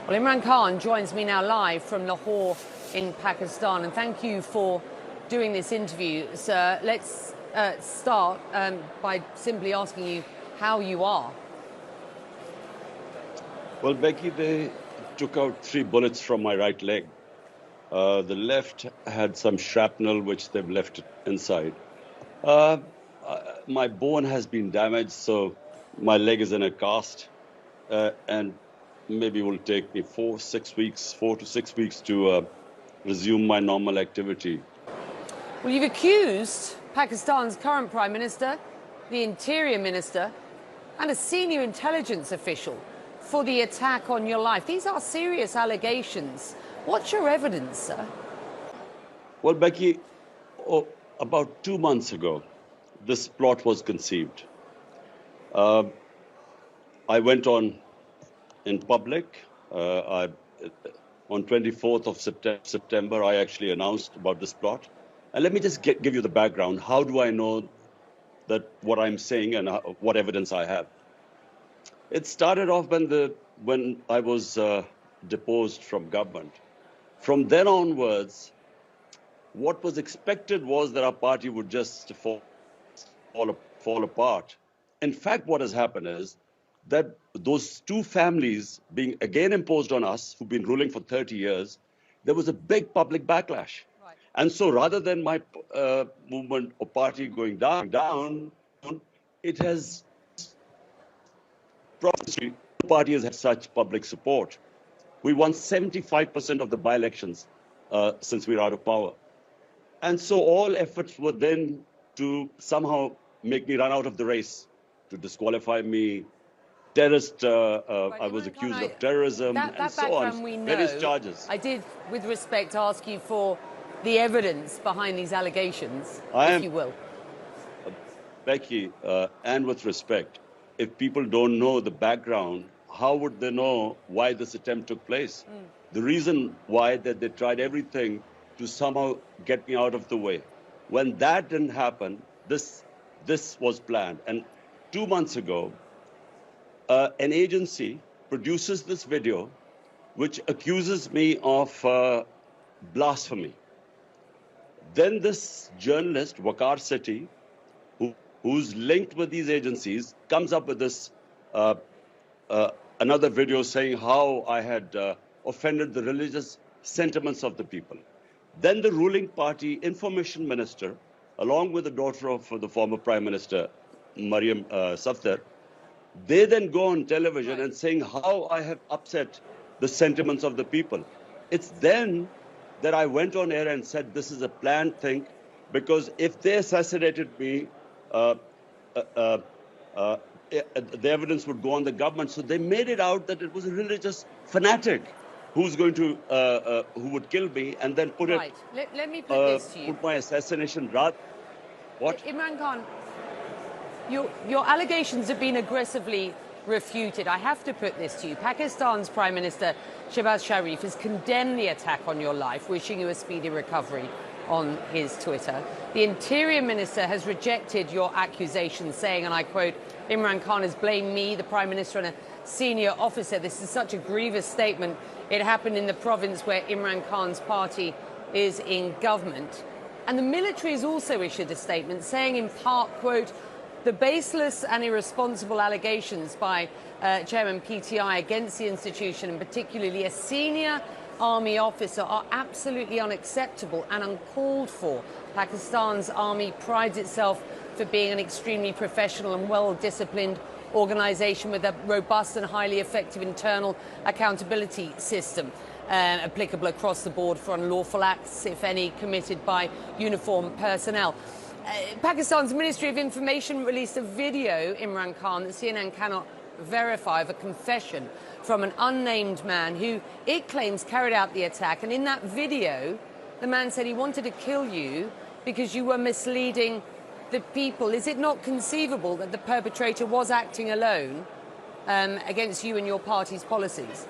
Well, Imran Khan joins me now live from Lahore in Pakistan, and thank you for doing this interview, sir. Let's start by simply asking you how you are. Well, Becky, they took out 3 bullets from my right leg. The left had some shrapnel, which they've left inside. My bone has been damaged, so my leg is in a cast, and maybe it will take me 4 to 6 weeks to resume my normal activity. Well, you've accused Pakistan's current Prime Minister, the Interior Minister, and a senior intelligence official for the attack on your life. These are serious allegations. What's your evidence, sir? Well, Becky, about 2 months ago, this plot was conceived. I went on in public. On 24th of September, I actually announced about this plot. And let me just give you the background. How do I know that what I'm saying and what evidence I have? It started off when I was deposed from government. From then onwards, what was expected was that our party would just fall apart. In fact, what has happened is that those 2 families being again imposed on us, who've been ruling for 30 years, there was a big public backlash. Right. And so rather than my movement or party going down, it has probably the party has had such public support. We won 75% of the by-elections since we were out of power. And so all efforts were then to somehow make me run out of the race, to disqualify me. Terrorist, I was accused of terrorism and so on, various charges. I did, with respect, ask you for the evidence behind these allegations, if you will. Becky, and with respect, if people don't know the background, how would they know why this attempt took place? The reason why that they tried everything to somehow get me out of the way. When that didn't happen, this was planned. And 2 months ago, an agency produces this video which accuses me of blasphemy. Then this journalist, Waqar Sethi, who's linked with these agencies, comes up with this another video saying how I had offended the religious sentiments of the people. Then the ruling party information minister, along with the daughter of the former Prime Minister, Maryam Safdar, they then go on television and saying how I have upset the sentiments of the people. It's then that I went on air and said this is a planned thing, because if they assassinated me, the evidence would go on the government. So they made it out that it was a religious fanatic who's going to, who would kill me, and then put it. Let me put this to you. Put my assassination. What? Imran Khan, your allegations have been aggressively refuted. I have to put this to you. Pakistan's Prime Minister Shehbaz Sharif has condemned the attack on your life, wishing you a speedy recovery on his Twitter. The Interior Minister has rejected your accusations, saying, and I quote, Imran Khan has blamed me, the Prime Minister, and a senior officer. This is such a grievous statement. It happened in the province where Imran Khan's party is in government. And the military has also issued a statement saying, in part, quote, the baseless and irresponsible allegations by Chairman PTI against the institution, and particularly a senior army officer, are absolutely unacceptable and uncalled for. Pakistan's army prides itself for being an extremely professional and well-disciplined organisation with a robust and highly effective internal accountability system applicable across the board for unlawful acts, if any, committed by uniformed personnel. Pakistan's Ministry of Information released a video, Imran Khan, that CNN cannot verify, of a confession from an unnamed man who it claims carried out the attack. And in that video, the man said he wanted to kill you because you were misleading the people. Is it not conceivable that the perpetrator was acting alone against you and your party's policies?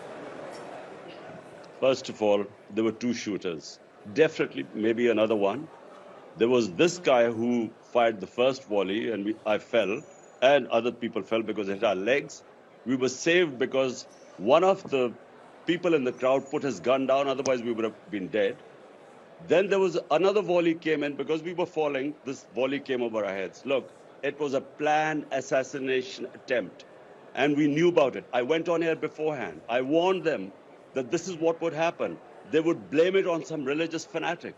First of all, there were 2 shooters. Definitely, maybe another one. There was this guy who fired the first volley, and I fell, and other people fell because it hit our legs. We were saved because one of the people in the crowd put his gun down, otherwise we would have been dead. Then there was another volley came in because we were falling. This volley came over our heads. Look, it was a planned assassination attempt, and we knew about it. I went on air beforehand. I warned them that this is what would happen. They would blame it on some religious fanatic.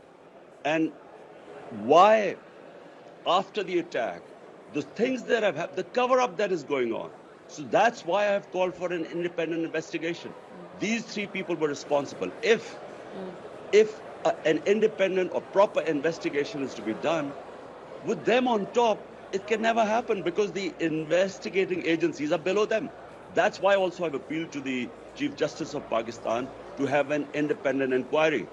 And why, after the attack, the things that have happened, the cover-up that is going on. So that's why I have called for an independent investigation. These three people were responsible. If an independent or proper investigation is to be done, with them on top, it can never happen because the investigating agencies are below them. That's why also I've appealed to the Chief Justice of Pakistan to have an independent inquiry.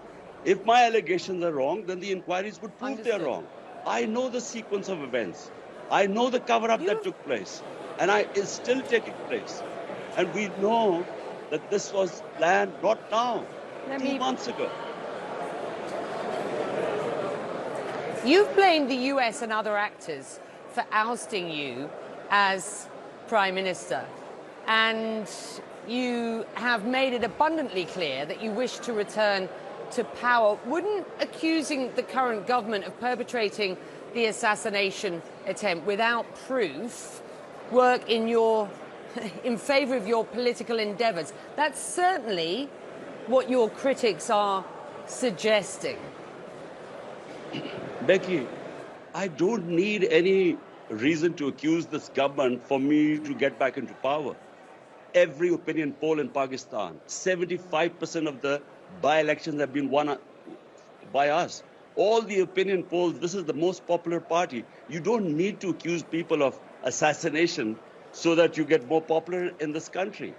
If my allegations are wrong, then the inquiries would prove they're wrong. I know the sequence of events. I know the cover-up that took place, and it's still taking place. And we know that this was planned not now, 2 months ago. You've blamed the US and other actors for ousting you as Prime Minister, and you have made it abundantly clear that you wish to return to power. Wouldn't accusing the current government of perpetrating the assassination attempt without proof work in favour of your political endeavours? That's certainly what your critics are suggesting. Becky, I don't need any reason to accuse this government for me to get back into power. Every opinion poll in Pakistan, 75% of the by-elections have been won by us. All the opinion polls, this is the most popular party. You don't need to accuse people of assassination so that you get more popular in this country.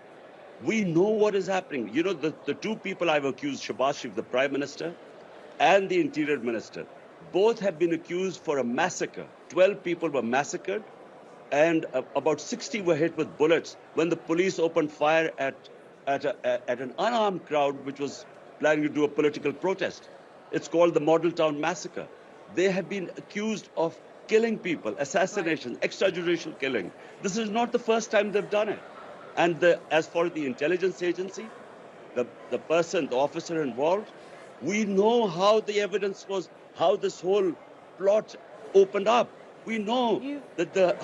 We know what is happening. You know, the two people I've accused, shehbaz, the Prime Minister, and the Interior Minister, both have been accused for a massacre. 12 people were massacred, and about 60 were hit with bullets when the police opened fire at an unarmed crowd which was planning to do a political protest. It's called the Model Town Massacre. They have been accused of killing people, assassination, extrajudicial killing. This is not the first time they've done it. And as for the intelligence agency, the officer involved, we know how the evidence was, how this whole plot opened up. We know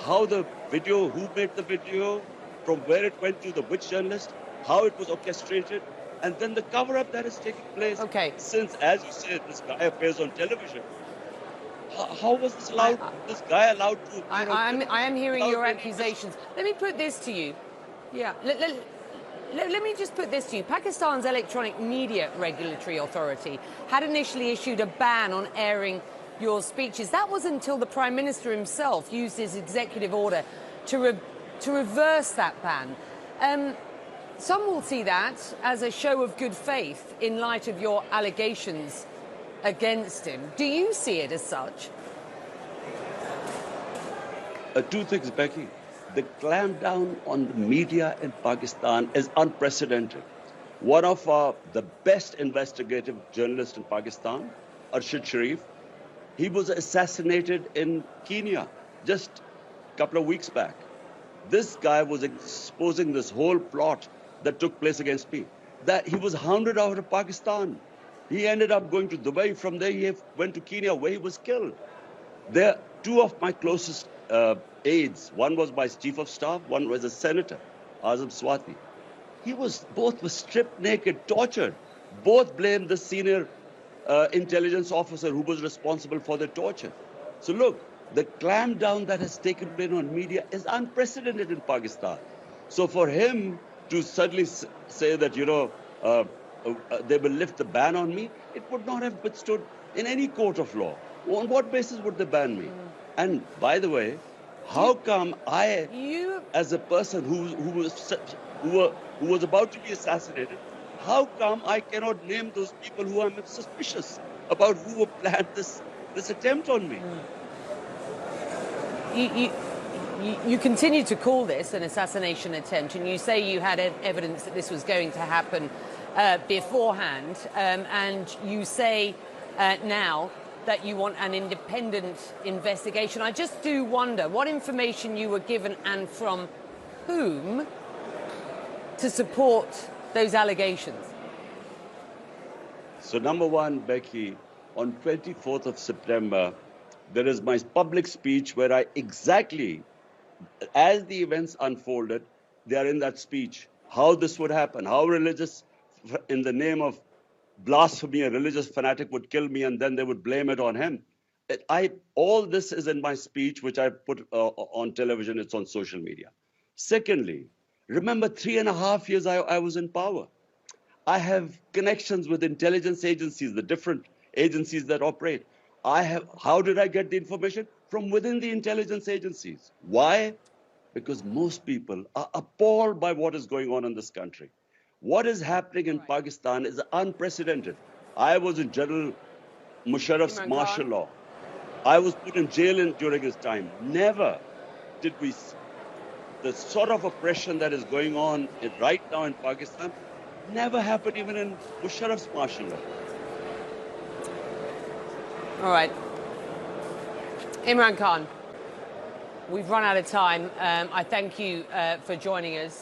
how the video, who made the video, from where it went to which journalist, how it was orchestrated, and then the cover-up that is taking place. Okay. Since, as you said, this guy appears on television. How was this allowed? This guy allowed to? I am hearing your accusations. Let me put this to you. Yeah. Let me just put this to you. Pakistan's Electronic Media Regulatory Authority had initially issued a ban on airing your speeches. That was until the Prime Minister himself used his executive order to reverse that ban. Some will see that as a show of good faith in light of your allegations against him. Do you see it as such? Two things, Becky. The clampdown on the media in Pakistan is unprecedented. One of the best investigative journalists in Pakistan, Arshad Sharif, he was assassinated in Kenya just a couple of weeks back. This guy was exposing this whole plot that took place against me. That he was hounded out of Pakistan. He ended up going to Dubai. From there, he went to Kenya, where he was killed. There are two of my closest aides. One was my chief of staff. One was a senator, Azam Sawati. Both were stripped naked, tortured. Both blamed the senior intelligence officer who was responsible for the torture. So look, the clampdown that has taken place on media is unprecedented in Pakistan. So for him to suddenly say that, they will lift the ban on me, it would not have withstood in any court of law. On what basis would they ban me? And by the way, how come as a person who was about to be assassinated, how come I cannot name those people who I'm suspicious about who planned this attempt on me? You continue to call this an assassination attempt, and you say you had evidence that this was going to happen beforehand, and you say now that you want an independent investigation. I just do wonder what information you were given and from whom to support those allegations. So number one, Becky, on 24th of September, there is my public speech where I exactly, as the events unfolded, they are in that speech. How this would happen, how religious, in the name of blasphemy, a religious fanatic would kill me and then they would blame it on him. All this is in my speech, which I put on television, it's on social media. Secondly, remember 3.5 years I was in power. I have connections with intelligence agencies, the different agencies that operate. How did I get the information? From within the intelligence agencies. Why? Because most people are appalled by what is going on in this country. What is happening in Pakistan is unprecedented. I was in General Musharraf's Imran martial Khan. law. I was put in jail during his time. Never did we see the sort of oppression that is going on right now in Pakistan. Never happened even in Musharraf's martial law. All right. Imran Khan, we've run out of time. I thank you for joining us.